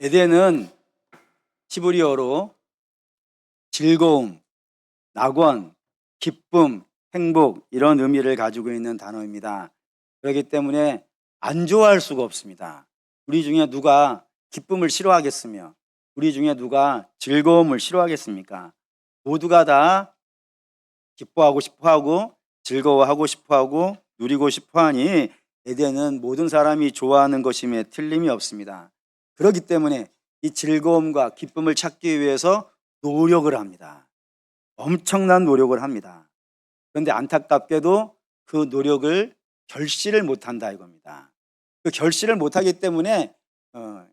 에덴은 히브리어로 즐거움, 낙원, 기쁨, 행복 이런 의미를 가지고 있는 단어입니다. 그렇기 때문에 안 좋아할 수가 없습니다. 우리 중에 누가 기쁨을 싫어하겠으며 우리 중에 누가 즐거움을 싫어하겠습니까? 모두가 다 기뻐하고 싶어하고 즐거워하고 싶어하고 누리고 싶어하니 에덴은 모든 사람이 좋아하는 것임에 틀림이 없습니다. 그렇기 때문에 이 즐거움과 기쁨을 찾기 위해서 노력을 합니다. 엄청난 노력을 합니다. 그런데 안타깝게도 그 노력을 결실을 못한다 이겁니다. 그 결실을 못하기 때문에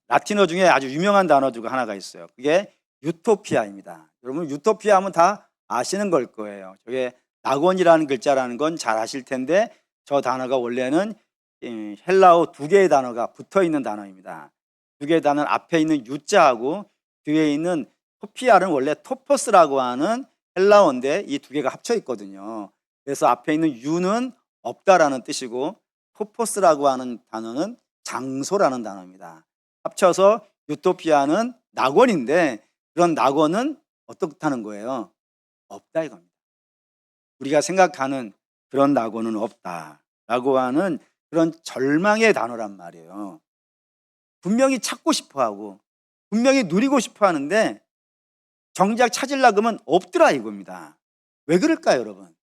라틴어 중에 아주 유명한 단어 중 하나가 있어요. 그게 유토피아입니다. 여러분 유토피아 하면 다 아시는 걸 거예요. 저게 낙원이라는 글자라는 건 잘 아실 텐데 저 단어가 원래는 헬라어 두 개의 단어가 붙어 있는 단어입니다. 두 개의 단어 앞에 있는 유자하고 뒤에 있는 토피아는 원래 토포스라고 하는 헬라어인데 이 두 개가 합쳐 있거든요. 그래서 앞에 있는 유는 없다라는 뜻이고 토포스라고 하는 단어는 장소라는 단어입니다. 합쳐서 유토피아는 낙원인데 그런 낙원은 어떻다는 거예요? 없다 이겁니다. 우리가 생각하는 그런 낙원은 없다라고 하는 그런 절망의 단어란 말이에요. 분명히 찾고 싶어하고 분명히 누리고 싶어하는데 정작 찾으려고 하면 없더라 이겁니다. 왜 그럴까요, 여러분?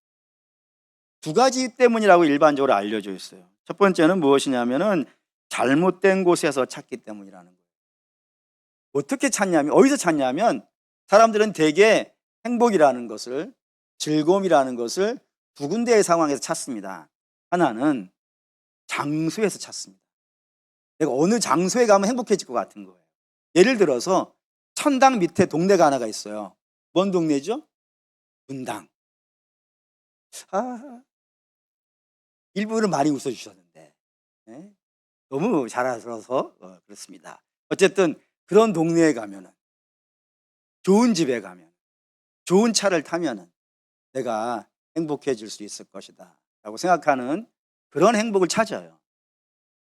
두 가지 때문이라고 일반적으로 알려져 있어요. 첫 번째는 무엇이냐면은 잘못된 곳에서 찾기 때문이라는 거예요. 어떻게 찾냐면, 어디서 찾냐면 사람들은 대개 행복이라는 것을, 즐거움이라는 것을 두 군데의 상황에서 찾습니다. 하나는 장소에서 찾습니다. 내가 어느 장소에 가면 행복해질 것 같은 거예요. 예를 들어서 천당 밑에 동네가 하나가 있어요. 뭔 동네죠? 분당. 일부는 많이 웃어주셨는데 너무 잘 알아서 그렇습니다. 어쨌든 그런 동네에 가면은 좋은 집에 가면 좋은 차를 타면은 내가 행복해질 수 있을 것이다 라고 생각하는 그런 행복을 찾아요.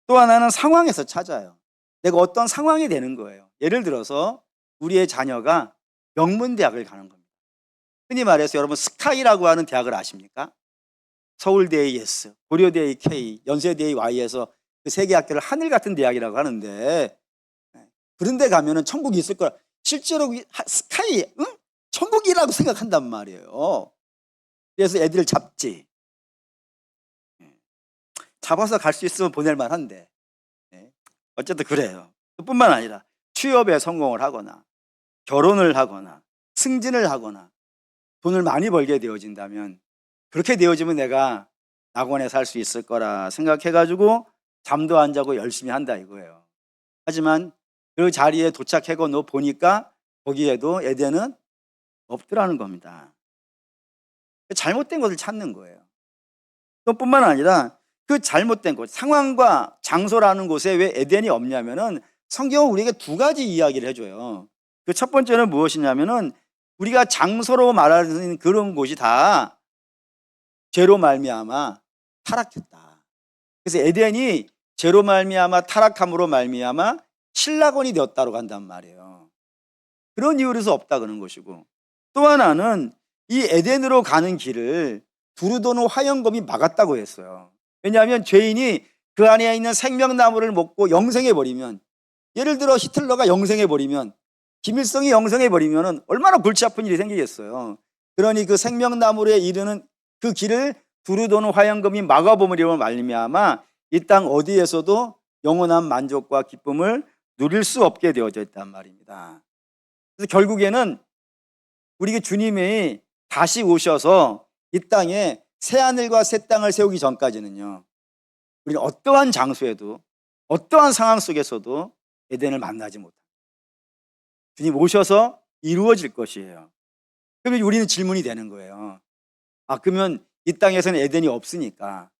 또 하나는 상황에서 찾아요. 내가 어떤 상황이 되는 거예요. 예를 들어서 우리의 자녀가 명문대학을 가는 겁니다. 흔히 말해서 여러분 스카이라고 하는 대학을 아십니까? 서울대의 예스, 고려대의 K, 연세대의 Y에서 그 세 개 학교를 하늘 같은 대학이라고 하는데 그런 데 가면은 천국이 있을 거라. 실제로 스카이, 응? 천국이라고 생각한단 말이에요. 그래서 애들을 잡지. 잡아서 갈 수 있으면 보낼 만한데 어쨌든 그래요. 뿐만 아니라 취업에 성공을 하거나 결혼을 하거나 승진을 하거나 돈을 많이 벌게 되어진다면 그렇게 되어지면 내가 낙원에 살 수 있을 거라 생각해가지고 잠도 안 자고 열심히 한다 이거예요. 하지만 그 자리에 도착하고 너 보니까 거기에도 에덴은 없더라는 겁니다. 잘못된 것을 찾는 거예요. 또 뿐만 아니라 그 잘못된 곳, 상황과 장소라는 곳에 왜 에덴이 없냐면은 성경은 우리에게 두 가지 이야기를 해줘요. 그 첫 번째는 무엇이냐면은 우리가 장소로 말하는 그런 곳이 다 죄로 말미암아 타락했다. 그래서 에덴이 죄로 말미암아 타락함으로 말미암아 신락원이 되었다고 한단 말이에요. 그런 이유로서 없다 그런 것이고 또 하나는 이 에덴으로 가는 길을 두루 도는 화영검이 막았다고 했어요. 왜냐하면 죄인이 그 안에 있는 생명나무를 먹고 영생해버리면 예를 들어 히틀러가 영생해버리면 김일성이 영생해버리면 얼마나 골치 아픈 일이 생기겠어요. 그러니 그 생명나무에 이르는 그 길을 두루 도는 화영검이 막아버리면 말미암아 이 땅 어디에서도 영원한 만족과 기쁨을 누릴 수 없게 되어져 있단 말입니다. 그래서 결국에는 우리 주님이 다시 오셔서 이 땅에 새하늘과 새 땅을 세우기 전까지는요 우리는 어떠한 장소에도 어떠한 상황 속에서도 에덴을 만나지 못합니다. 주님 오셔서 이루어질 것이에요. 그러면 우리는 질문이 되는 거예요. 그러면 이 땅에서는 에덴이 없으니까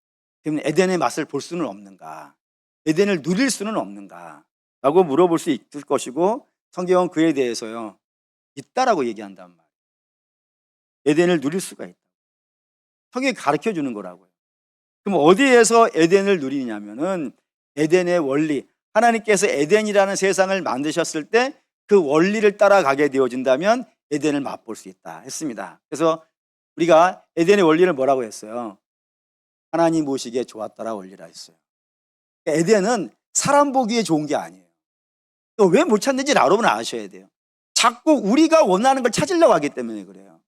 그러면 에덴의 맛을 볼 수는 없는가? 에덴을 누릴 수는 없는가? 라고 물어볼 수 있을 것이고 성경은 그에 대해서요 있다라고 얘기한단 말이에요. 에덴을 누릴 수가 있다. 성경이 가르쳐 주는 거라고요. 그럼 어디에서 에덴을 누리냐면은 에덴의 원리, 하나님께서 에덴이라는 세상을 만드셨을 때 그 원리를 따라가게 되어진다면 에덴을 맛볼 수 있다 했습니다. 그래서 우리가 에덴의 원리를 뭐라고 했어요? 하나님 보시기에 좋았더라 원리라 했어요. 에덴은 사람 보기에 좋은 게 아니에요. 또 왜 못 찾는지 여러분은 아셔야 돼요. 자꾸 우리가 원하는 걸 찾으려고 하기 때문에 그래요.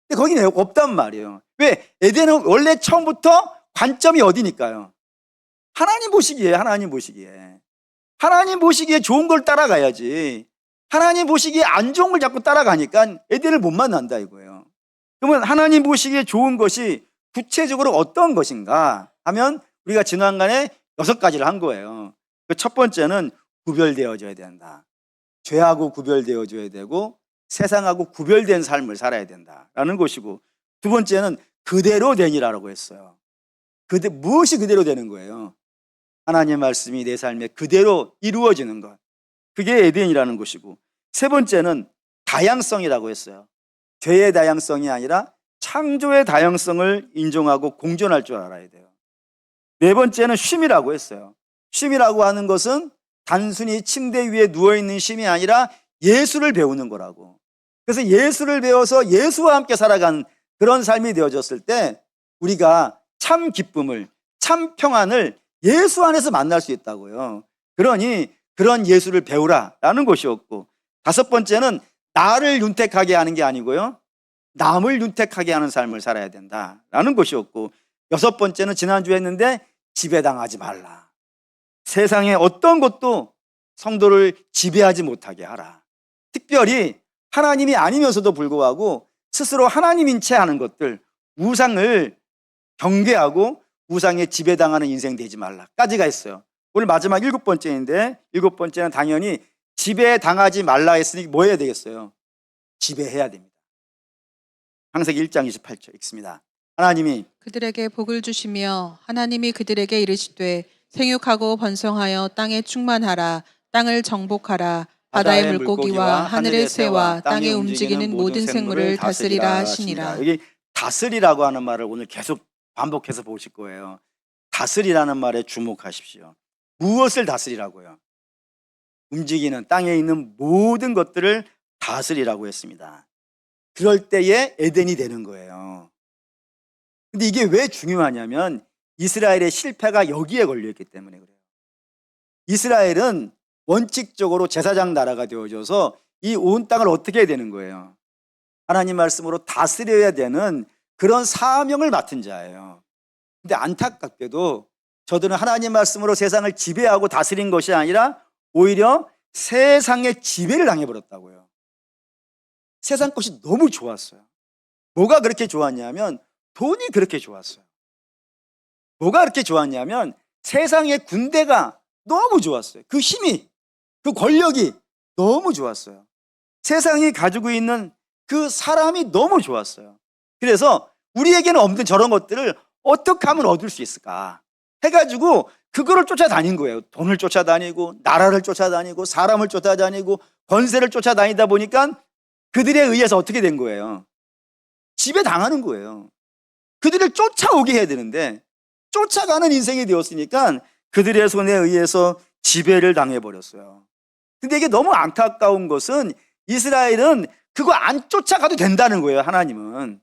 근데 거기는 없단 말이에요. 왜? 에덴은 원래 처음부터 관점이 어디니까요? 하나님 보시기에, 하나님 보시기에. 하나님 보시기에 좋은 걸 따라가야지. 하나님 보시기에 안 좋은 걸 자꾸 따라가니까 에덴을 못 만난다 이거예요. 그러면 하나님 보시기에 좋은 것이 구체적으로 어떤 것인가 하면 우리가 지난간에 6가지를 한 거예요. 그 첫 번째는 구별되어져야 된다. 죄하고 구별되어져야 되고 세상하고 구별된 삶을 살아야 된다라는 것이고, 두 번째는 그대로 되니라라고 했어요. 무엇이 그대로 되는 거예요? 하나님의 말씀이 내 삶에 그대로 이루어지는 것. 그게 에덴이라는 것이고, 세 번째는 다양성이라고 했어요. 죄의 다양성이 아니라 창조의 다양성을 인정하고 공존할 줄 알아야 돼요. 네 번째는 쉼이라고 했어요. 쉼이라고 하는 것은 단순히 침대 위에 누워있는 쉼이 아니라 예수를 배우는 거라고. 그래서 예수를 배워서 예수와 함께 살아가는 그런 삶이 되어졌을 때 우리가 참 기쁨을, 참 평안을 예수 안에서 만날 수 있다고요. 그러니 그런 예수를 배우라라는 것이었고, 다섯 번째는 나를 윤택하게 하는 게 아니고요, 남을 윤택하게 하는 삶을 살아야 된다라는 것이었고, 여섯 번째는 지난주에 했는데 지배당하지 말라. 세상의 어떤 것도 성도를 지배하지 못하게 하라. 특별히 하나님이 아니면서도 불구하고 스스로 하나님인 채 하는 것들, 우상을 경계하고 우상에 지배당하는 인생 되지 말라까지가 있어요. 오늘 마지막 7번째인데, 7번째는 당연히 지배당하지 말라 했으니 뭐 해야 되겠어요? 지배해야 됩니다. 창세기 1장 28절 읽습니다. 하나님이 그들에게 복을 주시며 하나님이 그들에게 이르시되 생육하고 번성하여 땅에 충만하라. 땅을 정복하라. 바다의 물고기와 하늘의 새와 땅에 움직이는 모든 생물을 다스리라 하시니라. 여기 다스리라고 하는 말을 오늘 계속 반복해서 보실 거예요. 다스리라는 말에 주목하십시오. 무엇을 다스리라고요? 움직이는 땅에 있는 모든 것들을 다스리라고 했습니다. 그럴 때에 에덴이 되는 거예요. 근데 이게 왜 중요하냐면 이스라엘의 실패가 여기에 걸려있기 때문에 그래요. 이스라엘은 원칙적으로 제사장 나라가 되어져서 이 온 땅을 어떻게 해야 되는 거예요? 하나님 말씀으로 다스려야 되는 그런 사명을 맡은 자예요. 근데 안타깝게도 저들은 하나님 말씀으로 세상을 지배하고 다스린 것이 아니라 오히려 세상의 지배를 당해버렸다고요. 세상 것이 너무 좋았어요. 뭐가 그렇게 좋았냐면 돈이 그렇게 좋았어요. 뭐가 그렇게 좋았냐면 세상의 군대가 너무 좋았어요. 그 힘이, 그 권력이 너무 좋았어요. 세상이 가지고 있는 그 사람이 너무 좋았어요. 그래서 우리에게는 없는 저런 것들을 어떻게 하면 얻을 수 있을까 해가지고 그거를 쫓아다닌 거예요. 돈을 쫓아다니고 나라를 쫓아다니고 사람을 쫓아다니고 권세를 쫓아다니다 보니까 그들에 의해서 어떻게 된 거예요? 지배당하는 거예요. 그들을 쫓아오게 해야 되는데 쫓아가는 인생이 되었으니까 그들의 손에 의해서 지배를 당해버렸어요. 근데 이게 너무 안타까운 것은 이스라엘은 그거 안 쫓아가도 된다는 거예요. 하나님은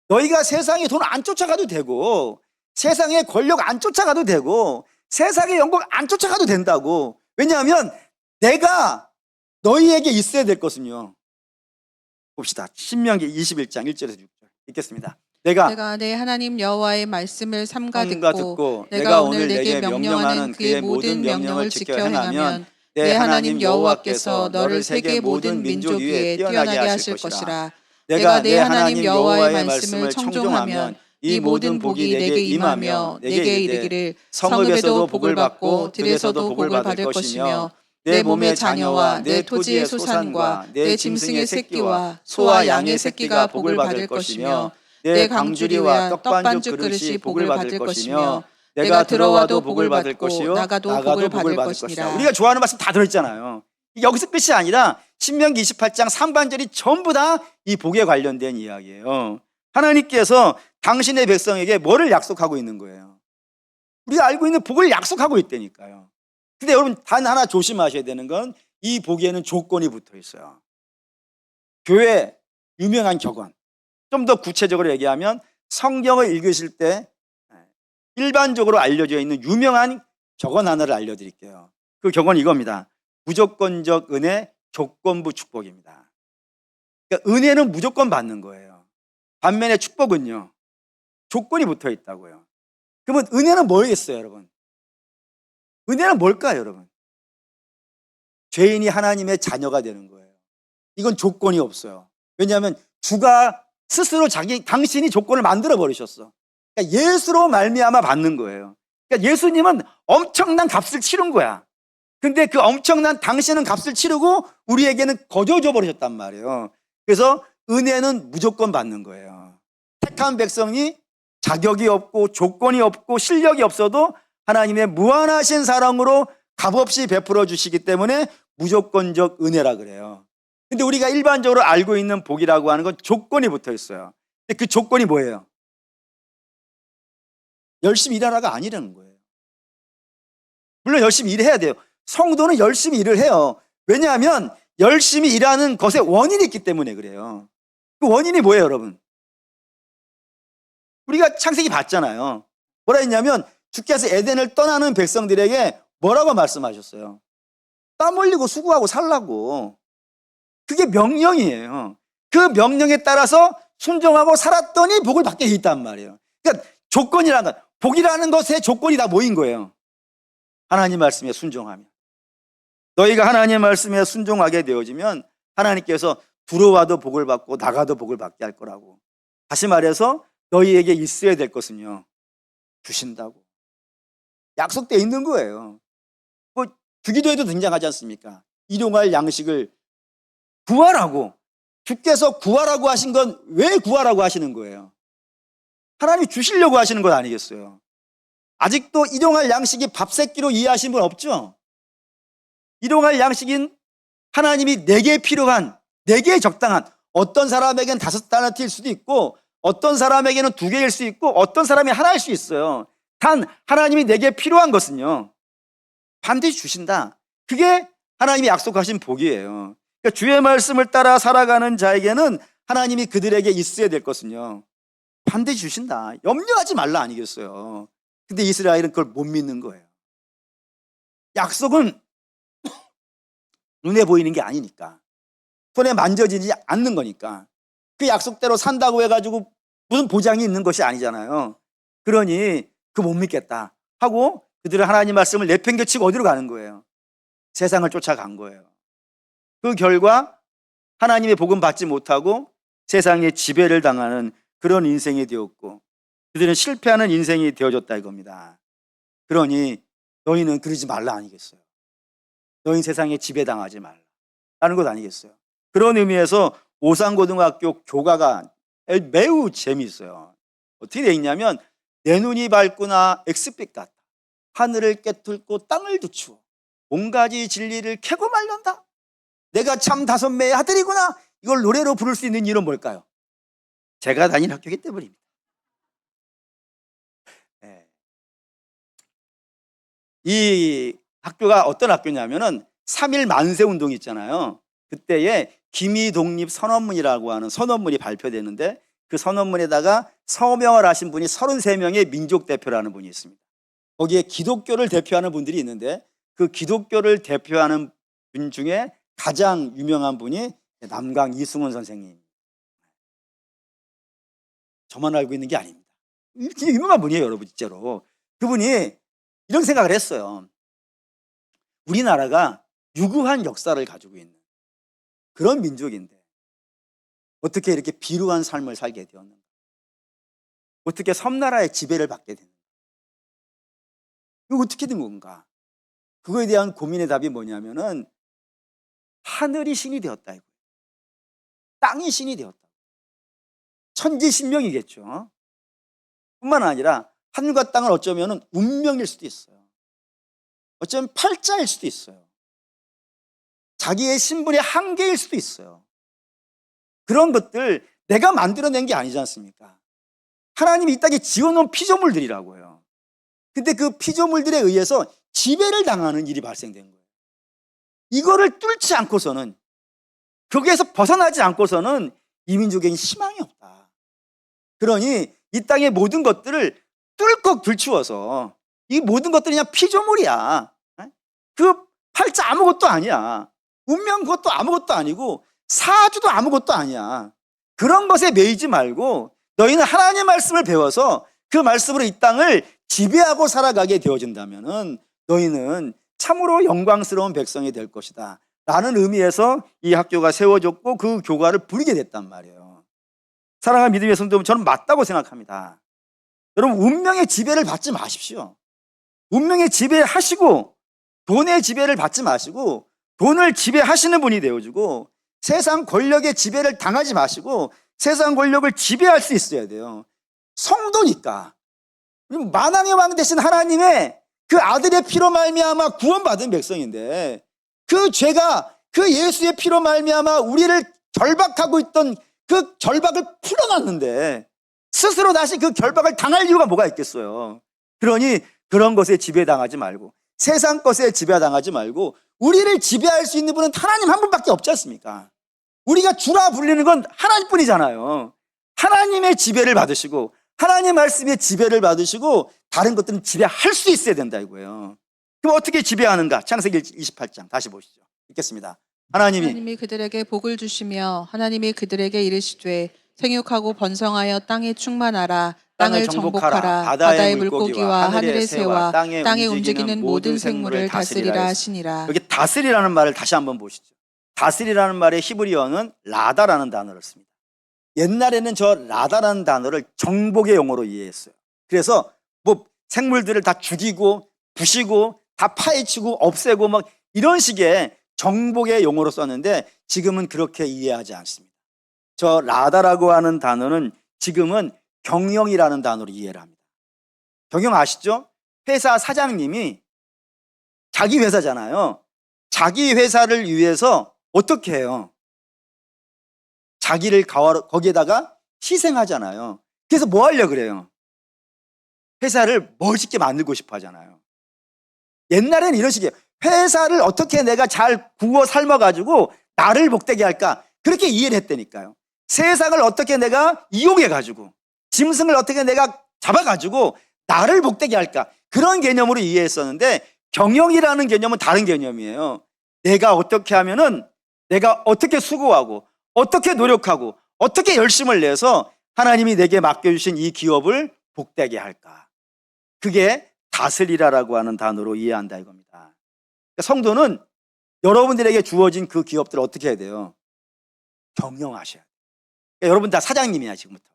너희가 세상의 돈 안 쫓아가도 되고 세상의 권력 안 쫓아가도 되고 세상의 영광 안 쫓아가도 된다고. 왜냐하면 내가 너희에게 있어야 될 것은요, 봅시다. 신명기 21장 1절에서 6절 읽겠습니다. 내가 내 하나님 여호와의 말씀을 삼가 듣고 내가 오늘 내게 명령하는 그의 모든 명령을 지켜 행하면 내 하나님 여호와께서 너를 세계 모든 민족 위에 뛰어나게 하실 것이라. 내가 내 하나님 여호와의 말씀을 청종하면 이 모든 복이 내게 임하며 내게 이르기를 성읍에서도 복을 받고 들에서도 복을 받을 것이며 내 몸의 자녀와 내 토지의 소산과 내 짐승의 새끼와 소와 양의 새끼가 복을 받을 것이며 내 광주리와 떡반죽 그릇이 복을 받을 것이며 내가 들어와도 복을 받을 것이요 나가도 복을 받을 것이니라. 우리가 좋아하는 말씀 다 들어있잖아요. 여기서 끝이 아니라 신명기 28장 상반절이 전부 다 이 복에 관련된 이야기예요. 하나님께서 당신의 백성에게 뭐를 약속하고 있는 거예요? 우리가 알고 있는 복을 약속하고 있다니까요. 근데 여러분 단 하나 조심하셔야 되는 건 이 복에는 조건이 붙어 있어요. 교회 유명한 격언. 좀 더 구체적으로 얘기하면 성경을 읽으실 때 일반적으로 알려져 있는 유명한 격언 하나를 알려드릴게요. 그 격언이 이겁니다. 무조건적 은혜, 조건부 축복입니다. 그러니까 은혜는 무조건 받는 거예요. 반면에 축복은요, 조건이 붙어 있다고요. 그러면 은혜는 뭐겠어요, 여러분? 은혜는 뭘까요, 여러분? 죄인이 하나님의 자녀가 되는 거예요. 이건 조건이 없어요. 왜냐하면 주가 스스로 당신이 조건을 만들어 버리셨어. 그러니까 예수로 말미암아 받는 거예요. 그러니까 예수님은 엄청난 값을 치른 거야. 근데 그 엄청난 당신은 값을 치르고 우리에게는 거저줘 버리셨단 말이에요. 그래서 은혜는 무조건 받는 거예요. 택한 백성이 자격이 없고 조건이 없고 실력이 없어도 하나님의 무한하신 사랑으로 값없이 베풀어 주시기 때문에 무조건적 은혜라 그래요. 근데 우리가 일반적으로 알고 있는 복이라고 하는 건 조건이 붙어 있어요. 근데 그 조건이 뭐예요? 열심히 일하라가 아니라는 거예요. 물론 열심히 일해야 돼요. 성도는 열심히 일을 해요. 왜냐하면 열심히 일하는 것에 원인이 있기 때문에 그래요. 그 원인이 뭐예요, 여러분? 우리가 창세기 봤잖아요. 뭐라 했냐면 주께서 에덴을 떠나는 백성들에게 뭐라고 말씀하셨어요? 땀 흘리고 수고하고 살라고. 그게 명령이에요. 그 명령에 따라서 순종하고 살았더니 복을 받게 돼 있단 말이에요. 그러니까 조건이라는 것, 복이라는 것에 조건이 다 모인 거예요. 하나님 말씀에 순종하면. 너희가 하나님 말씀에 순종하게 되어지면 하나님께서 들어와도 복을 받고 나가도 복을 받게 할 거라고. 다시 말해서 너희에게 있어야 될 것은요, 주신다고. 약속되어 있는 거예요. 뭐 주기도에도 등장하지 않습니까? 일용할 양식을 구하라고. 주께서 구하라고 하신 건 왜 구하라고 하시는 거예요? 하나님이 주시려고 하시는 것 아니겠어요? 아직도 일용할 양식이 밥 새끼로 이해하시는 분 없죠? 일용할 양식인 하나님이 내게 필요한, 내게 적당한, 어떤 사람에게는 5달란트일 수도 있고 어떤 사람에게는 2개일 수 있고 어떤 사람이 하나일 수 있어요. 단 하나님이 내게 필요한 것은요, 반드시 주신다. 그게 하나님이 약속하신 복이에요. 그러니까 주의 말씀을 따라 살아가는 자에게는 하나님이 그들에게 있어야 될 것은요, 반드시 주신다. 염려하지 말라 아니겠어요? 근데 이스라엘은 그걸 못 믿는 거예요. 약속은 눈에 보이는 게 아니니까, 손에 만져지지 않는 거니까, 그 약속대로 산다고 해가지고 무슨 보장이 있는 것이 아니잖아요. 그러니 그 못 믿겠다 하고 그들은 하나님 말씀을 내팽개치고 어디로 가는 거예요? 세상을 쫓아간 거예요. 그 결과 하나님의 복음 받지 못하고 세상의 지배를 당하는 그런 인생이 되었고 그들은 실패하는 인생이 되어졌다 이겁니다. 그러니 너희는 그러지 말라 아니겠어요? 너희는 세상에 지배당하지 말라는 것 아니겠어요? 그런 의미에서 오산고등학교 교가가 매우 재미있어요. 어떻게 되어 있냐면 내 눈이 밝구나 엑스빛 같다. 하늘을 깨뚫고 땅을 두추어 온가지 진리를 캐고 말련다. 내가 참 5매의 아들이구나. 이걸 노래로 부를 수 있는 이유는 뭘까요? 제가 다닌 학교이기 때문입니다. 네. 이 학교가 어떤 학교냐면은 3.1 만세 운동이 있잖아요. 그때에 기미독립 선언문이라고 하는 선언문이 발표되는데 그 선언문에다가 서명을 하신 분이 33명의 민족 대표라는 분이 있습니다. 거기에 기독교를 대표하는 분들이 있는데 그 기독교를 대표하는 분 중에 가장 유명한 분이 남강 이승훈 선생님. 저만 알고 있는 게 아닙니다. 유명한 분이에요, 여러분, 진짜로. 그분이 이런 생각을 했어요. 우리나라가 유구한 역사를 가지고 있는 그런 민족인데 어떻게 이렇게 비루한 삶을 살게 되었는가? 어떻게 섬나라의 지배를 받게 됐는가? 이거 어떻게 된 건가? 그거에 대한 고민의 답이 뭐냐면은 하늘이 신이 되었다 이거예요. 땅이 신이 되었다. 천지신명이겠죠. 뿐만 아니라 하늘과 땅은 어쩌면 운명일 수도 있어요. 어쩌면 팔자일 수도 있어요. 자기의 신분의 한계일 수도 있어요. 그런 것들 내가 만들어낸 게 아니지 않습니까? 하나님이 이 땅에 지어놓은 피조물들이라고요. 근데 그 피조물들에 의해서 지배를 당하는 일이 발생된 거예요. 이거를 뚫지 않고서는, 거기에서 벗어나지 않고서는 이 민족에는 희망이 없다. 그러니 이 땅의 모든 것들을 뚫고 들추어서, 이 모든 것들이 그냥 피조물이야. 그 팔자 아무것도 아니야. 운명 그것도 아무것도 아니고 사주도 아무것도 아니야. 그런 것에 매이지 말고 너희는 하나님의 말씀을 배워서 그 말씀으로 이 땅을 지배하고 살아가게 되어진다면 너희는 참으로 영광스러운 백성이 될 것이다 라는 의미에서 이 학교가 세워졌고 그 교과를 부리게 됐단 말이에요. 사랑하는 믿음의 성도 여러분, 저는 맞다고 생각합니다. 여러분, 운명의 지배를 받지 마십시오. 운명의 지배하시고 돈의 지배를 받지 마시고 돈을 지배하시는 분이 되어주고 세상 권력의 지배를 당하지 마시고 세상 권력을 지배할 수 있어야 돼요. 성도니까. 만왕의 왕 되신 하나님의 그 아들의 피로 말미암아 구원받은 백성인데 그 죄가 그 예수의 피로 말미암아 우리를 결박하고 있던 그 결박을 풀어놨는데 스스로 다시 그 결박을 당할 이유가 뭐가 있겠어요. 그러니 그런 것에 지배당하지 말고 세상 것에 지배당하지 말고 우리를 지배할 수 있는 분은 하나님 한 분밖에 없지 않습니까? 우리가 주라 불리는 건 하나님뿐이잖아요. 하나님의 지배를 받으시고 하나님의 말씀의 지배를 받으시고 다른 것들은 지배할 수 있어야 된다 이거예요. 그럼 어떻게 지배하는가? 창세기 28장 다시 보시죠. 읽겠습니다. 하나님이 그들에게 복을 주시며 하나님이 그들에게 이르시되 생육하고 번성하여 땅에 충만하라. 땅을 정복하라. 바다의 물고기와 하늘의 새와 땅에 움직이는 모든 생물을 다스리라 하시니라. 여기 다스리라는 말을 다시 한번 보시죠. 다스리라는 말의 히브리어는 라다라는 단어를 씁니다. 옛날에는 저 라다라는 단어를 정복의 용어로 이해했어요. 그래서 뭐 생물들을 다 죽이고 부시고 다 파헤치고 없애고 막 이런 식의 정복의 용어로 썼는데 지금은 그렇게 이해하지 않습니다. 저 라다라고 하는 단어는 지금은 경영이라는 단어로 이해를 합니다. 경영 아시죠? 회사 사장님이 자기 회사잖아요. 자기 회사를 위해서 어떻게 해요? 자기를 거기에다가 희생하잖아요. 그래서 뭐 하려고 그래요? 회사를 멋있게 만들고 싶어 하잖아요. 옛날에는 이런 식이에요. 회사를 어떻게 내가 잘 구워 삶아가지고 나를 복되게 할까? 그렇게 이해를 했다니까요. 세상을 어떻게 내가 이용해가지고 짐승을 어떻게 내가 잡아가지고 나를 복되게 할까? 그런 개념으로 이해했었는데 경영이라는 개념은 다른 개념이에요. 내가 어떻게 하면은 내가 어떻게 수고하고 어떻게 노력하고 어떻게 열심을 내서 하나님이 내게 맡겨주신 이 기업을 복되게 할까? 그게 다스리라라고 하는 단어로 이해한다 이겁니다. 그러니까 성도는 여러분들에게 주어진 그 기업들을 어떻게 해야 돼요? 경영하셔야 돼요. 그러니까 여러분 다 사장님이야 지금부터.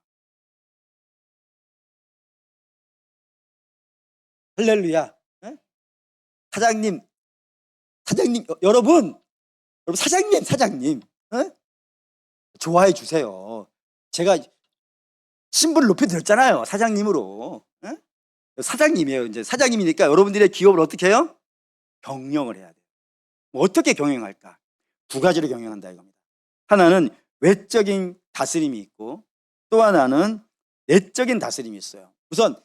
할렐루야. 네? 사장님 여러분 사장님 네? 좋아해 주세요. 제가 신분을 높여드렸잖아요. 사장님으로. 네? 사장님이에요. 이제 사장님이니까 여러분들의 기업을 어떻게 해요? 경영을 해야 돼요. 뭐 어떻게 경영할까? 두 가지로 경영한다 이겁니다. 하나는 외적인 다스림이 있고 또 하나는 내적인 다스림이 있어요. 우선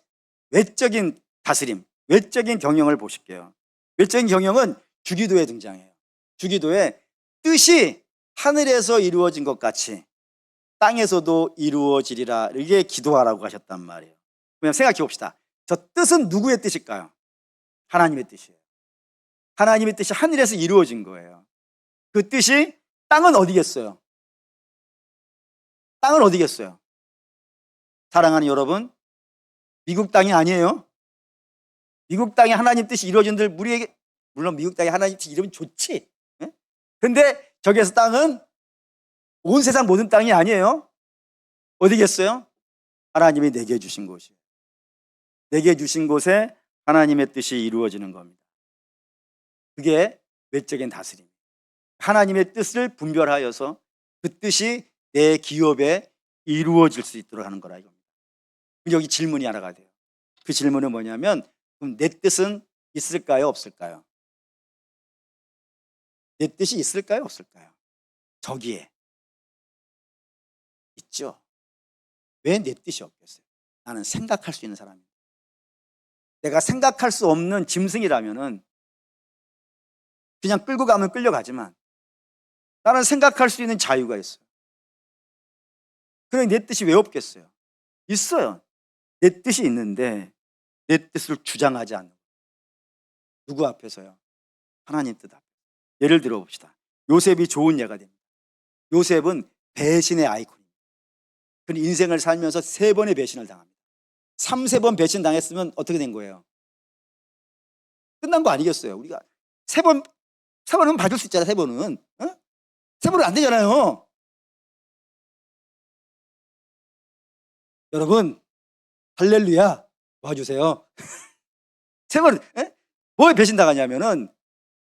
외적인 다스림, 외적인 경영을 보실게요. 외적인 경영은 주기도에 등장해요. 주기도에 뜻이 하늘에서 이루어진 것 같이 땅에서도 이루어지리라 이게 기도하라고 하셨단 말이에요. 그냥 생각해 봅시다. 저 뜻은 누구의 뜻일까요? 하나님의 뜻이에요. 하나님의 뜻이 하늘에서 이루어진 거예요. 그 뜻이 땅은 어디겠어요? 땅은 어디겠어요? 사랑하는 여러분, 미국 땅이 아니에요. 미국 땅에 하나님 뜻이 이루어진들 우리에게 물론 미국 땅에 하나님 뜻이 이루어지면 좋지. 근데 저기에서 땅은 온 세상 모든 땅이 아니에요. 어디겠어요? 하나님이 내게 주신 곳이에요. 내게 주신 곳에 하나님의 뜻이 이루어지는 겁니다. 그게 외적인 다스림. 하나님의 뜻을 분별하여서 그 뜻이 내 기업에 이루어질 수 있도록 하는 거라 이겁니다. 여기 질문이 하나가 돼요. 그 질문은 뭐냐면 그럼 내 뜻은 있을까요? 없을까요? 내 뜻이 있을까요? 없을까요? 저기에 있죠. 왜 내 뜻이 없겠어요? 나는 생각할 수 있는 사람입니다. 내가 생각할 수 없는 짐승이라면은 그냥 끌고 가면 끌려가지만 나는 생각할 수 있는 자유가 있어요. 그러니 내 뜻이 왜 없겠어요? 있어요. 내 뜻이 있는데 내 뜻을 주장하지 않는 거예요. 누구 앞에서요? 하나님 뜻 앞에. 예를 들어 봅시다. 요셉이 좋은 예가 됩니다. 요셉은 배신의 아이콘입니다. 그는 인생을 살면서 3번의 배신을 당합니다. 3번 배신 당했으면 어떻게 된 거예요? 끝난 거 아니겠어요? 우리가 3번은 받을 수 있잖아요. 3번은. 어? 3번은 안 되잖아요. 여러분, 할렐루야 도와주세요. 3번은 뭐에 배신당하냐면은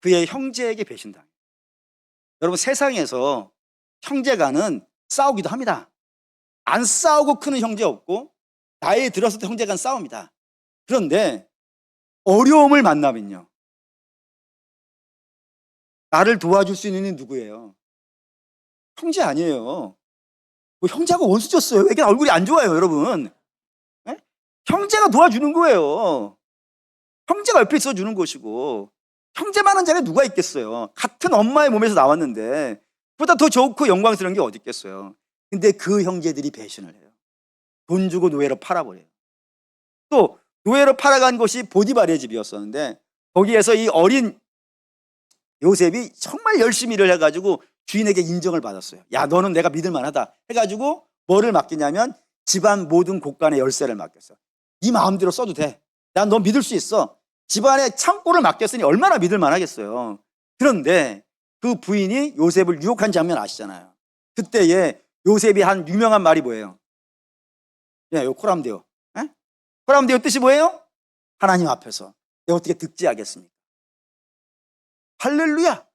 그의 형제에게 배신당해요. 여러분, 세상에서 형제간은 싸우기도 합니다. 안 싸우고 크는 형제 없고 나이 들었을 때 형제간 싸웁니다. 그런데 어려움을 만나면요, 나를 도와줄 수 있는 누구예요? 형제 아니에요. 뭐 형제하고 원수 졌어요. 왜 이렇게 얼굴이 안 좋아요, 여러분? 에? 형제가 도와주는 거예요. 형제가 옆에 있어주는 것이고, 형제만한 자가 누가 있겠어요? 같은 엄마의 몸에서 나왔는데 보다 더 좋고 영광스러운 게 어디 있겠어요? 근데 그 형제들이 배신을 해요. 돈 주고 노예로 팔아버려요. 또 노예로 팔아간 곳이 보디발의 집이었었는데 거기에서 이 어린 요셉이 정말 열심히 일을 해가지고 주인에게 인정을 받았어요. 야, 너는 내가 믿을 만하다 해가지고 뭐를 맡기냐면 집안 모든 곳간의 열쇠를 맡겼어. 네 마음대로 써도 돼. 난 너 믿을 수 있어. 집안에 창고를 맡겼으니 얼마나 믿을 만하겠어요. 그런데 그 부인이 요셉을 유혹한 장면 아시잖아요. 그때에 요셉이 한 유명한 말이 뭐예요? 야, 요 코람데오. 코람데오 뜻이 뭐예요? 하나님 앞에서 내가 어떻게 득지하겠습니까? 할렐루야.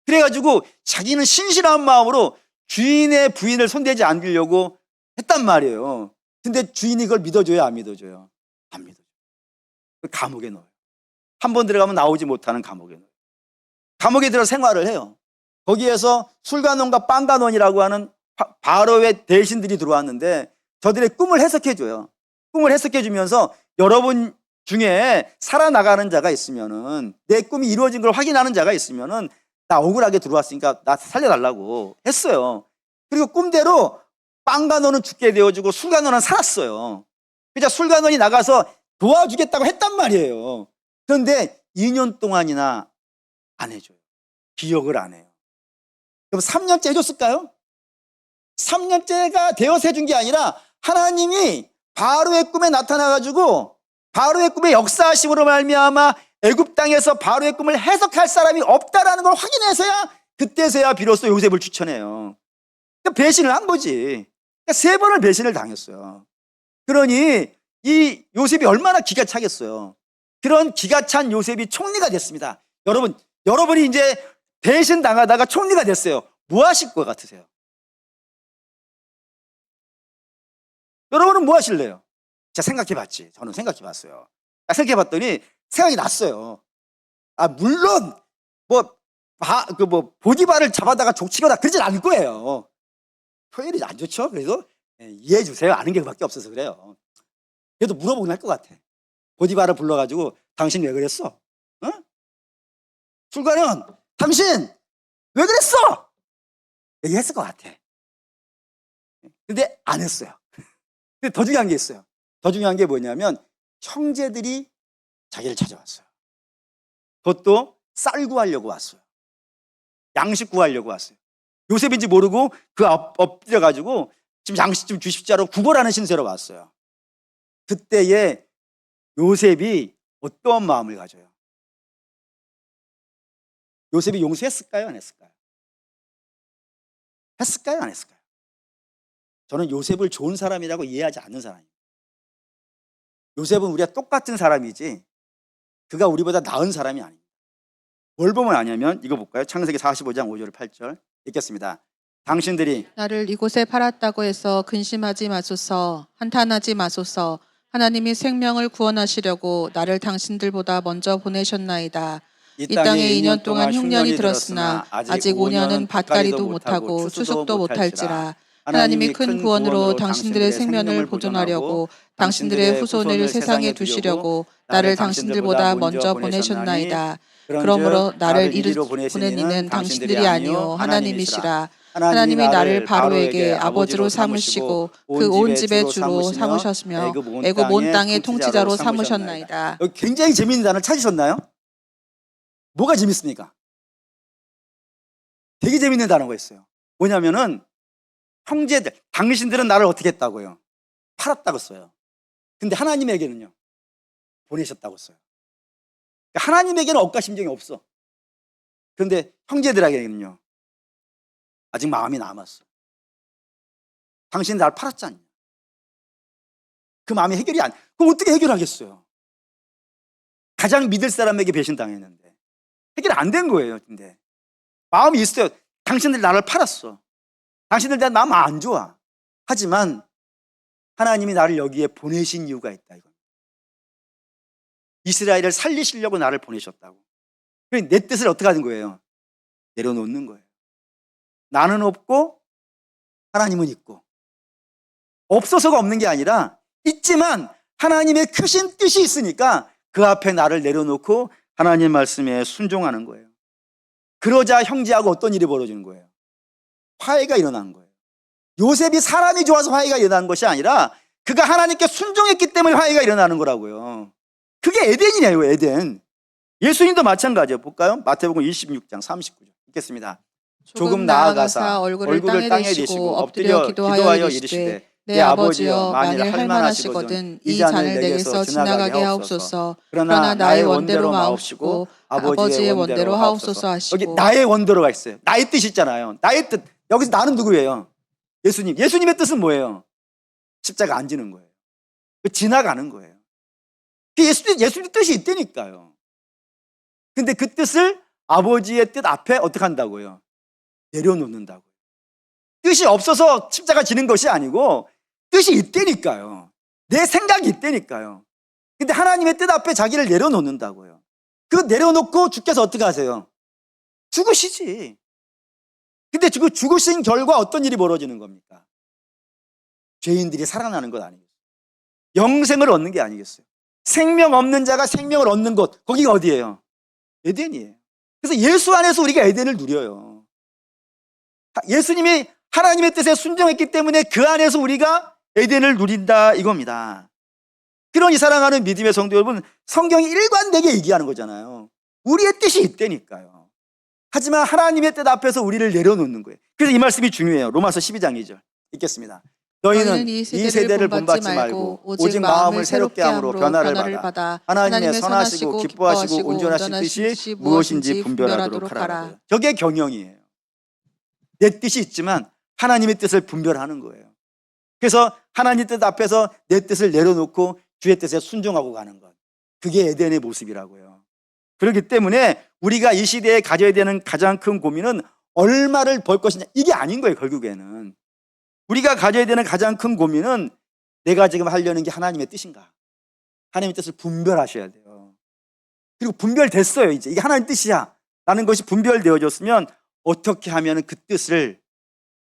그래가지고 자기는 신실한 마음으로 주인의 부인을 손대지 않으려고 했단 말이에요. 근데 주인이 그걸 믿어줘요, 안 믿어줘요? 안 믿어줘요. 감옥에 넣어요. 한 번 들어가면 나오지 못하는 감옥에 넣어요. 감옥에 들어 생활을 해요. 거기에서 술관원과 빵관원이라고 하는 바로의 대신들이 들어왔는데 저들의 꿈을 해석해줘요. 꿈을 해석해주면서 여러분 중에 살아나가는 자가 있으면은, 내 꿈이 이루어진 걸 확인하는 자가 있으면은 나 억울하게 들어왔으니까 나 살려달라고 했어요. 그리고 꿈대로 빵관원은 죽게 되어주고 술관원은 살았어요. 그러니까 술관원이 나가서 도와주겠다고 했단 말이에요. 그런데 2년 동안이나 안 해줘요. 기억을 안 해요. 그럼 3년째 해줬을까요? 3년째가 되어서 해준 게 아니라 하나님이 바로의 꿈에 나타나가지고 바로의 꿈의 역사하심으로 말미암아 애굽 땅에서 바로의 꿈을 해석할 사람이 없다라는 걸 확인해서야, 그때서야 비로소 요셉을 추천해요. 그러니까 배신을 한 거지. 그러니까 3번을 배신을 당했어요. 그러니 이 요셉이 얼마나 기가 차겠어요. 그런 기가 찬 요셉이 총리가 됐습니다. 여러분이 이제 배신 당하다가 총리가 됐어요. 뭐 하실 것 같으세요? 여러분은 뭐 하실래요? 제가 생각해봤지. 저는 생각해봤어요. 생각해봤더니 생각이 났어요. 물론 보디발을 잡아다가 족치거나 그러진 않을 거예요. 표현이 안 좋죠. 그래도 이해해 주세요. 아는 게 그밖에 없어서 그래요. 그래도 물어보긴 할 것 같아. 보디발을 불러가지고 당신 왜 그랬어? 어? 술관원, 당신 왜 그랬어? 얘기했을 것 같아. 근데 안 했어요. 근데 더 중요한 게 있어요. 더 중요한 게 뭐냐면 형제들이 자기를 찾아왔어요. 그것도 쌀 구하려고 왔어요. 양식 구하려고 왔어요. 요셉인지 모르고 그 엎드려가지고 지금 양식 좀 주십시오라고 구걸하는 신세로 왔어요. 그때에 요셉이 어떤 마음을 가져요? 요셉이 용서했을까요? 안 했을까요? 했을까요? 안 했을까요? 저는 요셉을 좋은 사람이라고 이해하지 않는 사람이에요. 요셉은 우리가 똑같은 사람이지 그가 우리보다 나은 사람이 아닙니다. 뭘 보면 아냐면 이거 볼까요? 창세기 45장 5절 8절 읽겠습니다. 당신들이 나를 이곳에 팔았다고 해서 근심하지 마소서, 한탄하지 마소서. 하나님이 생명을 구원하시려고 나를 당신들보다 먼저 보내셨나이다. 이 땅에 2년 동안 흉년이 들었으나 아직 5년은 밭갈이도 못하고 추석도 못할지라. 하나님이 큰 구원으로 당신들의 생명을 보존하려고 당신들의 후손을 세상에 두시려고 나를 당신들보다 먼저 보내셨나이다. 그러므로 나를 이르 보낸 이는 당신들이 아니요 하나님이시라. 하나님이 나를 바로에게 아버지로 삼으시고 그 온 집의 주로 삼으셨으며 애굽 온 땅의 통치자로 삼으셨나이다. 여기 굉장히 재미있는 단어를 찾으셨나요? 뭐가 재밌습니까? 되게 재밌는 단어가 있어요. 뭐냐면은 형제들, 당신들은 나를 어떻게 했다고요? 팔았다고 써요. 근데 하나님에게는요, 보내셨다고 써요. 그러니까 하나님에게는 억가 심정이 없어. 그런데 형제들에게는요, 아직 마음이 남았어. 당신 나를 팔았잖니. 그 마음이 해결이 그럼 어떻게 해결하겠어요? 가장 믿을 사람에게 배신당했는데 해결 안 된 거예요. 근데 마음이 있어요. 당신들 나를 팔았어. 당신들 내 마음 안 좋아. 하지만 하나님이 나를 여기에 보내신 이유가 있다. 이거. 이스라엘을 살리시려고 나를 보내셨다고. 내 뜻을 어떻게 하는 거예요? 내려놓는 거예요. 나는 없고 하나님은 있고. 없어서가 없는 게 아니라 있지만 하나님의 크신 뜻이 있으니까 그 앞에 나를 내려놓고 하나님 말씀에 순종하는 거예요. 그러자 형제하고 어떤 일이 벌어지는 거예요? 화해가 일어난 거예요. 요셉이 사람이 좋아서 화해가 일어난 것이 아니라 그가 하나님께 순종했기 때문에 화해가 일어나는 거라고요. 그게 에덴이에요, 에덴. 예수님도 마찬가지예요. 볼까요? 마태복음 26장 39절 읽겠습니다. 조금 나아가사 얼굴을 땅에 대시고 엎드려 기도하여 이르시되 내 아버지여 만일 할만하시거든 이 잔을 내게서 지나가게 하옵소서. 그러나 나의 원대로 마옵시고 아버지의 원대로 하옵소서 하시고. 여기 나의 원대로가 있어요. 나의 뜻이 있잖아요. 나의 뜻. 여기서 나는 누구예요? 예수님. 예수님의 뜻은 뭐예요? 십자가 안 지는 거예요. 지나가는 거예요. 예수님 뜻이 있다니까요. 근데 그 뜻을 아버지의 뜻 앞에 어떻게 한다고요? 내려놓는다고요. 뜻이 없어서 십자가 지는 것이 아니고 뜻이 있다니까요. 내 생각이 있다니까요. 근데 하나님의 뜻 앞에 자기를 내려놓는다고요. 그 내려놓고 주께서 어떻게 하세요? 죽으시지. 근데 죽으신 결과 어떤 일이 벌어지는 겁니까? 죄인들이 살아나는 것 아니겠어요? 영생을 얻는 게 아니겠어요? 생명 없는 자가 생명을 얻는 곳, 거기가 어디예요? 에덴이에요. 그래서 예수 안에서 우리가 에덴을 누려요. 예수님이 하나님의 뜻에 순종했기 때문에 그 안에서 우리가 에덴을 누린다 이겁니다. 그러니 사랑하는 믿음의 성도 여러분, 성경이 일관되게 얘기하는 거잖아요. 우리의 뜻이 있다니까요. 하지만 하나님의 뜻 앞에서 우리를 내려놓는 거예요. 그래서 이 말씀이 중요해요. 로마서 12장 2절 읽겠습니다. 너희는 이 세대를 본받지 말고 오직 마음을 새롭게 함으로 변화를 받아 하나님의 선하시고 기뻐하시고 온전하신 뜻이 무엇인지 분별하도록 하라. 저게 경영이에요. 내 뜻이 있지만 하나님의 뜻을 분별하는 거예요. 그래서 하나님 뜻 앞에서 내 뜻을 내려놓고 주의 뜻에 순종하고 가는 것. 그게 에덴의 모습이라고요. 그렇기 때문에 우리가 이 시대에 가져야 되는 가장 큰 고민은 얼마를 벌 것이냐, 이게 아닌 거예요. 결국에는 우리가 가져야 되는 가장 큰 고민은 내가 지금 하려는 게 하나님의 뜻인가, 하나님의 뜻을 분별하셔야 돼요. 그리고 분별됐어요. 이제 이게 하나님의 뜻이야 라는 것이 분별되어졌으면 어떻게 하면 그 뜻을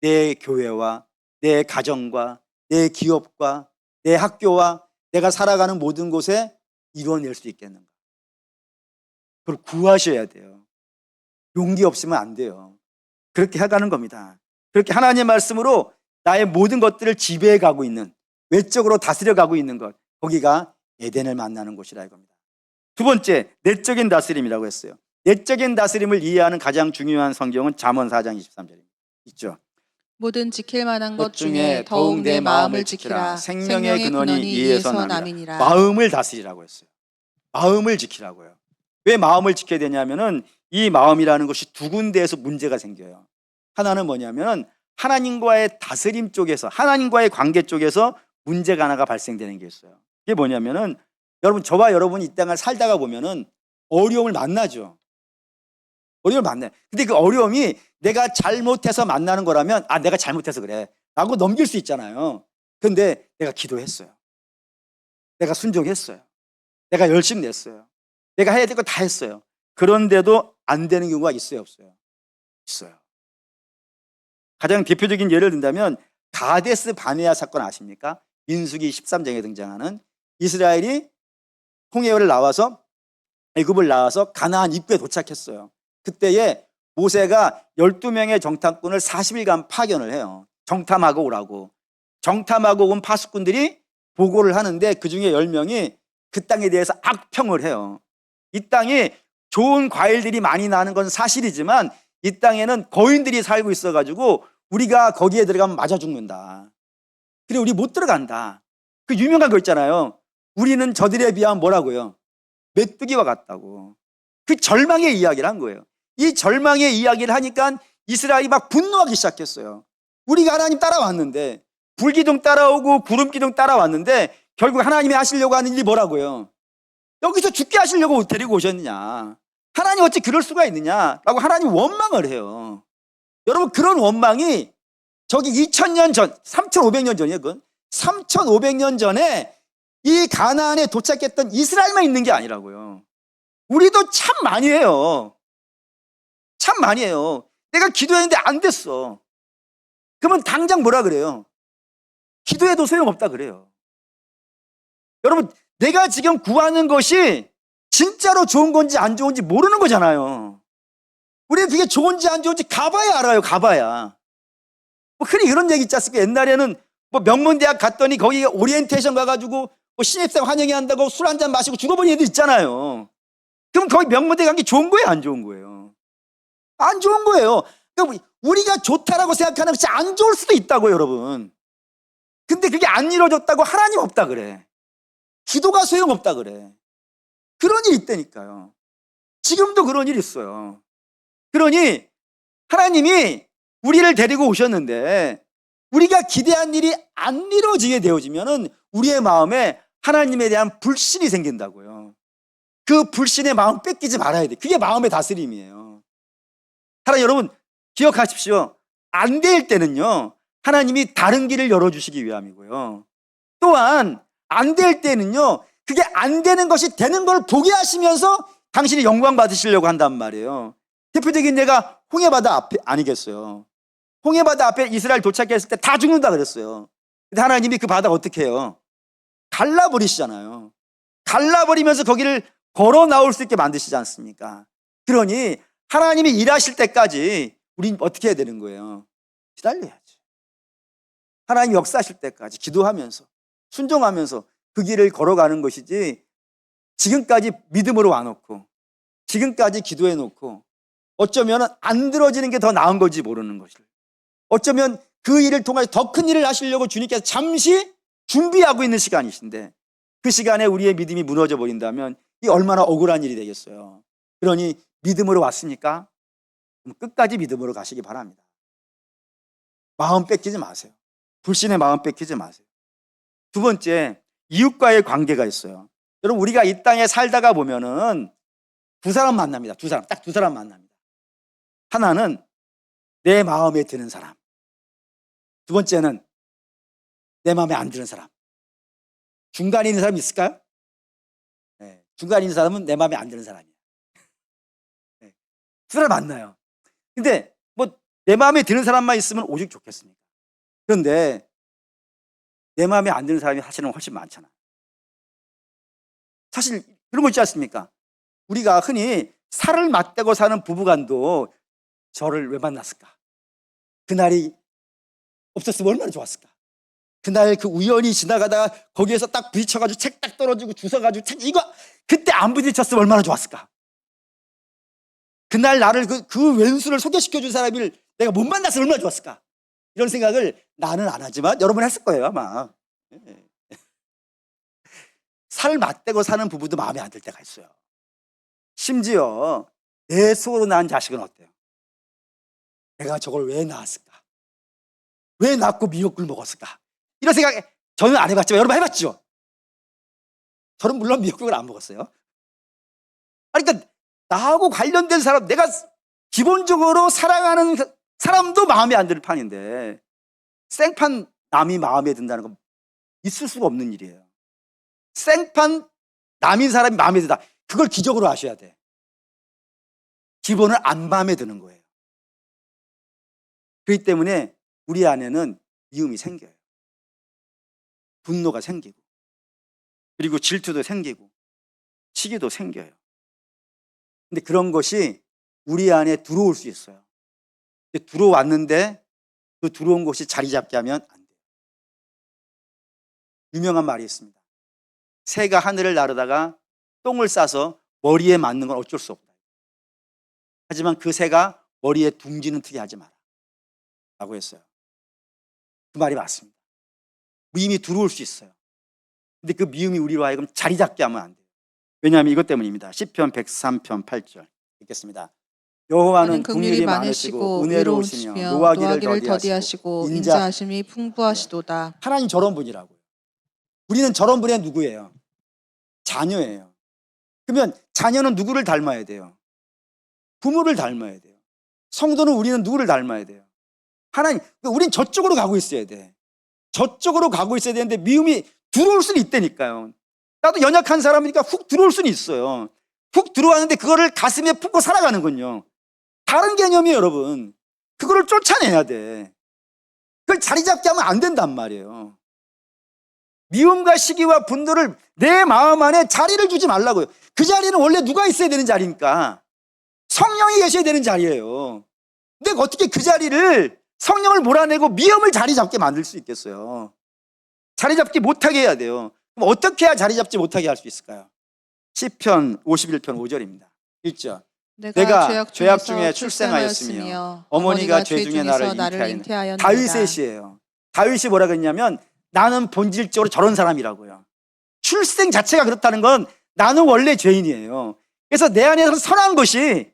내 교회와 내 가정과 내 기업과 내 학교와 내가 살아가는 모든 곳에 이루어낼 수 있겠는가. 그걸 구하셔야 돼요. 용기 없으면 안 돼요. 그렇게 해가는 겁니다. 그렇게 하나님의 말씀으로 나의 모든 것들을 지배해 가고 있는, 외적으로 다스려 가고 있는 것, 거기가 에덴을 만나는 곳이라 이겁니다. 두 번째, 내적인 다스림이라고 했어요. 내적인 다스림을 이해하는 가장 중요한 성경은 잠언 4장 23절입니다. 있죠. 모든 지킬 만한 것 중에 더욱 내 마음을 지키라. 생명의 근원이 이에서 남이니라. 마음을 다스리라고 했어요. 마음을 지키라고요. 왜 마음을 지켜야 되냐면은 이 마음이라는 것이 두 군데에서 문제가 생겨요. 하나는 뭐냐면 하나님과의 다스림 쪽에서, 하나님과의 관계 쪽에서 문제가 하나가 발생되는 게 있어요. 이게 뭐냐면은 여러분, 저와 여러분이 이 땅을 살다가 보면은 어려움을 만나죠. 어려움을 만나요. 근데 그 어려움이 내가 잘못해서 만나는 거라면 내가 잘못해서 그래 라고 넘길 수 있잖아요. 근데 내가 기도했어요. 내가 순종했어요. 내가 열심히 냈어요. 내가 해야 될 거 다 했어요. 그런데도 안 되는 경우가 있어요, 없어요? 있어요. 가장 대표적인 예를 든다면 가데스 바네아 사건 아십니까? 민수기 13장에 등장하는 이스라엘이 홍해를 나와서 애굽을 나와서 가나안 입구에 도착했어요. 그때에 모세가 12명의 정탐꾼을 40일간 파견을 해요. 정탐하고 오라고. 정탐하고 온 파수꾼들이 보고를 하는데 그중에 10명이 그 땅에 대해서 악평을 해요. 이 땅이 좋은 과일들이 많이 나는 건 사실이지만 이 땅에는 거인들이 살고 있어가지고 우리가 거기에 들어가면 맞아 죽는다. 그래 우리 못 들어간다. 그 유명한 거 있잖아요. 우리는 저들에 비하면 뭐라고요? 메뚜기와 같다고. 그 절망의 이야기를 한 거예요. 이 절망의 이야기를 하니까 이스라엘이 막 분노하기 시작했어요. 우리가 하나님 따라왔는데 불기둥 따라오고 구름기둥 따라왔는데 결국 하나님이 하시려고 하는 일이 뭐라고요? 여기서 죽게 하시려고 데리고 오셨느냐? 하나님 어찌 그럴 수가 있느냐라고 하나님 원망을 해요. 여러분 그런 원망이 저기 2000년 전, 3500년 전이에요. 그건 3500년 전에 이 가나안에 도착했던 이스라엘만 있는 게 아니라고요. 우리도 참 많이 해요. 참 많이 해요. 내가 기도했는데 안 됐어. 그러면 당장 뭐라 그래요? 기도해도 소용없다 그래요. 여러분 내가 지금 구하는 것이 진짜로 좋은 건지 안 좋은지 모르는 거잖아요. 우리는 그게 좋은지 안 좋은지 가봐야 알아요. 가봐야. 뭐 흔히 그런 얘기 있지 않습니까? 옛날에는 뭐 명문대학 갔더니 거기 오리엔테이션 가가지고 뭐 신입생 환영회 한다고 술 한잔 마시고 죽어버린 애들 있잖아요. 그럼 거기 명문대 간 게 좋은 거예요? 안 좋은 거예요? 안 좋은 거예요. 그러니까 우리가 좋다라고 생각하는 것이 안 좋을 수도 있다고요, 여러분. 근데 그게 안 이루어졌다고 하나님 없다 그래. 기도가 소용없다 그래. 그런 일이 있다니까요. 지금도 그런 일이 있어요. 그러니 하나님이 우리를 데리고 오셨는데 우리가 기대한 일이 안 이루어지게 되어지면은 우리의 마음에 하나님에 대한 불신이 생긴다고요. 그 불신의 마음 뺏기지 말아야 돼. 그게 마음의 다스림이에요. 하나님 여러분 기억하십시오. 안 될 때는요. 하나님이 다른 길을 열어주시기 위함이고요. 또한 안 될 때는요. 그게 안 되는 것이 되는 걸 보게 하시면서 당신이 영광 받으시려고 한단 말이에요. 대표적인 예가 홍해바다 앞에 아니겠어요. 홍해바다 앞에 이스라엘 도착했을 때 다 죽는다 그랬어요. 근데 하나님이 그 바다 어떻게 해요? 갈라버리시잖아요. 갈라버리면서 거기를 걸어 나올 수 있게 만드시지 않습니까? 그러니 하나님이 일하실 때까지 우린 어떻게 해야 되는 거예요? 기다려야지. 하나님 역사하실 때까지 기도하면서 순종하면서 그 길을 걸어가는 것이지 지금까지 믿음으로 와놓고 지금까지 기도해놓고 어쩌면 안 들어지는 게 더 나은 건지 모르는 것을 어쩌면 그 일을 통해 더 큰 일을 하시려고 주님께서 잠시 준비하고 있는 시간이신데 그 시간에 우리의 믿음이 무너져 버린다면 이 얼마나 억울한 일이 되겠어요. 그러니 믿음으로 왔으니까 끝까지 믿음으로 가시기 바랍니다. 마음 뺏기지 마세요. 불신의 마음 뺏기지 마세요. 두 번째, 이웃과의 관계가 있어요. 여러분 우리가 이 땅에 살다가 보면은 두 사람 만납니다. 두 사람, 딱 두 사람 만납니다. 하나는 내 마음에 드는 사람. 두 번째는 내 마음에 안 드는 사람. 중간에 있는 사람이 있을까요? 네, 중간에 있는 사람은 내 마음에 안 드는 사람이에요. 네, 두 사람 만나요. 근데 뭐 내 마음에 드는 사람만 있으면 오직 좋겠습니까? 그런데 내 마음에 안 드는 사람이 사실은 훨씬 많잖아. 사실 그런 거 있지 않습니까? 우리가 흔히 살을 맞대고 사는 부부간도 저를 왜 만났을까? 그날이 없었으면 얼마나 좋았을까? 그날 그 우연히 지나가다가 거기에서 딱 부딪혀가지고 책 딱 떨어지고 주워가지고 책 이거 그때 안 부딪혔으면 얼마나 좋았을까? 그날 나를 그 왼수를 소개시켜준 사람을 내가 못 만났으면 얼마나 좋았을까? 이런 생각을 나는 안 하지만 여러분 했을 거예요 아마. 살 맞대고 사는 부부도 마음에 안 들 때가 있어요. 심지어 내 속으로 낳은 자식은 어때요? 내가 저걸 왜 낳았을까? 왜 낳고 미역국을 먹었을까? 이런 생각 저는 안 해봤지만 여러분 해봤죠? 저는 물론 미역국을 안 먹었어요. 그러니까 나하고 관련된 사람, 내가 기본적으로 사랑하는 사람도 마음에 안 드는 판인데 생판 남이 마음에 든다는 건 있을 수가 없는 일이에요. 생판 남인 사람이 마음에 든다. 그걸 기적으로 아셔야 돼. 기본은 안 마음에 드는 거예요. 그렇기 때문에 우리 안에는 미움이 생겨요. 분노가 생기고, 그리고 질투도 생기고, 시기도 생겨요. 근데 그런 것이 우리 안에 들어올 수 있어요. 근데 들어왔는데 그 들어온 것이 자리 잡게 하면 안 돼요. 유명한 말이 있습니다. 새가 하늘을 나르다가 똥을 싸서 머리에 맞는 건 어쩔 수 없다. 하지만 그 새가 머리에 둥지는 트게 하지 마라 라고 했어요. 그 말이 맞습니다. 미움이 들어올 수 있어요. 근데 그 미움이 우리로 하여금 자리 잡게 하면 안 돼요. 왜냐하면 이것 때문입니다. 시편 103편 8절 읽겠습니다. 여호와는 긍휼이 많으시고 은혜로우시며 노하기를 더디하시고 인자하심이 풍부하시도다. 하나님 저런 분이라고요. 우리는 저런 분의 누구예요? 자녀예요. 그러면 자녀는 누구를 닮아야 돼요? 부모를 닮아야 돼요. 성도는 우리는 누구를 닮아야 돼요? 하나님. 우린 저쪽으로 가고 있어야 돼. 저쪽으로 가고 있어야 되는데 미움이 들어올 수는 있다니까요. 나도 연약한 사람이니까 훅 들어올 수는 있어요. 훅 들어왔는데 그거를 가슴에 품고 살아가는군요. 다른 개념이에요, 여러분. 그거를 쫓아내야 돼. 그걸 자리 잡게 하면 안 된단 말이에요. 미움과 시기와 분노를 내 마음 안에 자리를 주지 말라고요. 그 자리는 원래 누가 있어야 되는 자리니까 성령이 계셔야 되는 자리예요. 근데 어떻게 그 자리를 성령을 몰아내고 미움을 자리 잡게 만들 수 있겠어요? 자리 잡기 못하게 해야 돼요. 그럼 어떻게 해야 자리 잡지 못하게 할 수 있을까요? 시편 51편 5절입니다. 읽죠. 내가 죄악 중에 출생하였으며 어머니가 죄 중에 나를 잉태하였느니라. 다윗의 시예요. 다윗이 뭐라 그랬냐면 나는 본질적으로 저런 사람이라고요. 출생 자체가 그렇다는 건 나는 원래 죄인이에요. 그래서 내 안에서 선한 것이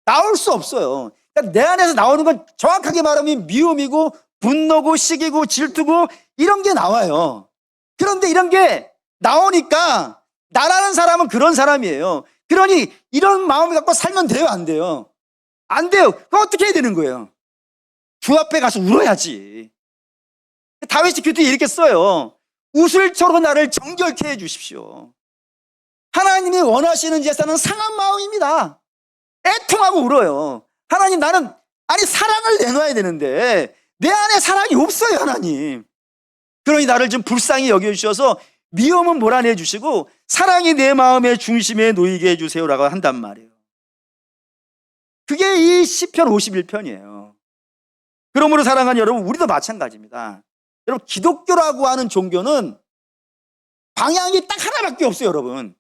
나올 수 없어요. 그러니까 내 안에서 나오는 건 정확하게 말하면 미움이고 분노고 시기고 질투고 이런 게 나와요. 그런데 이런 게 나오니까 나라는 사람은 그런 사람이에요. 그러니 이런 마음을 갖고 살면 돼요, 안 돼요? 안 돼요. 그럼 어떻게 해야 되는 거예요? 주 앞에 가서 울어야지. 다윗이 그때 이렇게 써요. 우슬초로 나를 정결케 해 주십시오. 하나님이 원하시는 제사는 상한 마음입니다. 애통하고 울어요. 하나님, 나는 사랑을 내놔야 되는데 내 안에 사랑이 없어요, 하나님. 그러니 나를 좀 불쌍히 여겨주셔서 미움은 몰아내 주시고 사랑이 내 마음의 중심에 놓이게 해주세요라고 한단 말이에요. 그게 이 시편 51편이에요. 그러므로 사랑하는 여러분, 우리도 마찬가지입니다. 여러분, 기독교라고 하는 종교는 방향이 딱 하나밖에 없어요, 여러분.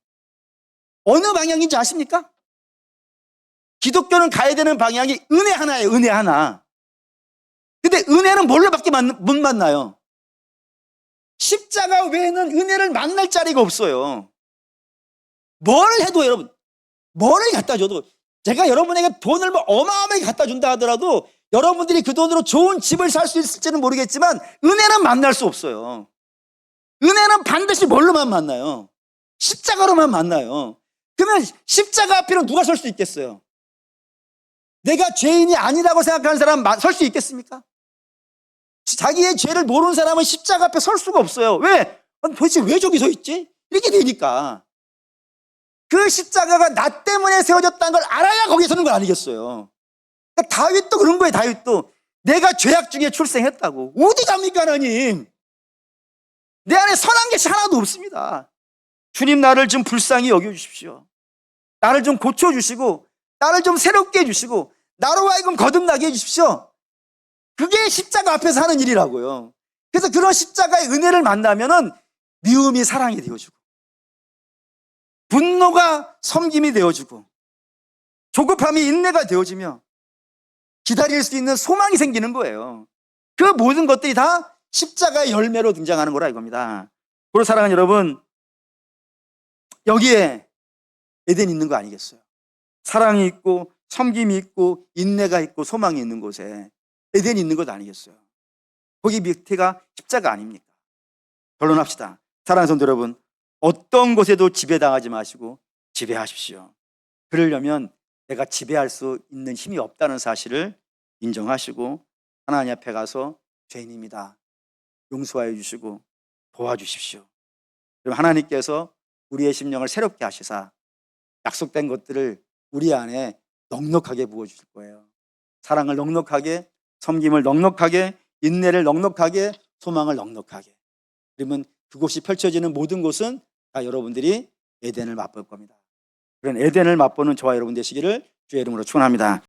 어느 방향인지 아십니까? 기독교는 가야 되는 방향이 은혜 하나예요, 은혜 하나. 근데 은혜는 뭘로밖에 못 만나요? 십자가 외에는 은혜를 만날 자리가 없어요. 뭘 해도 여러분, 뭘 갖다 줘도, 제가 여러분에게 돈을 어마어마하게 갖다 준다 하더라도 여러분들이 그 돈으로 좋은 집을 살 수 있을지는 모르겠지만 은혜는 만날 수 없어요. 은혜는 반드시 뭘로만 만나요? 십자가로만 만나요. 그러면 십자가 앞에는 누가 설 수 있겠어요? 내가 죄인이 아니라고 생각하는 사람 설 수 있겠습니까? 자기의 죄를 모르는 사람은 십자가 앞에 설 수가 없어요. 왜? 도대체 왜 저기 서 있지? 이렇게 되니까. 그 십자가가 나 때문에 세워졌다는 걸 알아야 거기에 서는 거 아니겠어요? 그러니까 다윗도 그런 거예요. 다윗도 내가 죄악 중에 출생했다고. 어디 갑니까, 하나님? 내 안에 선한 게 하나도 없습니다. 주님, 나를 좀 불쌍히 여겨주십시오. 나를 좀 고쳐주시고 나를 좀 새롭게 해주시고 나로 하여금 거듭나게 해주십시오. 그게 십자가 앞에서 하는 일이라고요. 그래서 그런 십자가의 은혜를 만나면은 미움이 사랑이 되어주고 분노가 섬김이 되어주고 조급함이 인내가 되어지며 기다릴 수 있는 소망이 생기는 거예요. 그 모든 것들이 다 십자가의 열매로 등장하는 거라 이겁니다. 그리고 사랑하는 여러분, 여기에 에덴이 있는 거 아니겠어요? 사랑이 있고 섬김이 있고 인내가 있고 소망이 있는 곳에 에덴이 있는 것 아니겠어요? 거기 밑에가 십자가 아닙니까? 결론합시다. 사랑하는 성도 여러분, 어떤 곳에도 지배당하지 마시고 지배하십시오. 그러려면 내가 지배할 수 있는 힘이 없다는 사실을 인정하시고 하나님 앞에 가서 죄인입니다, 용서하여 주시고 도와주십시오. 그럼 하나님께서 우리의 심령을 새롭게 하시사 약속된 것들을 우리 안에 넉넉하게 부어주실 거예요. 사랑을 넉넉하게, 섬김을 넉넉하게, 인내를 넉넉하게, 소망을 넉넉하게. 그러면 그곳이 펼쳐지는 모든 곳은 다 여러분들이 에덴을 맛볼 겁니다. 그런 에덴을 맛보는 저와 여러분 되시기를 주의 이름으로 축원합니다.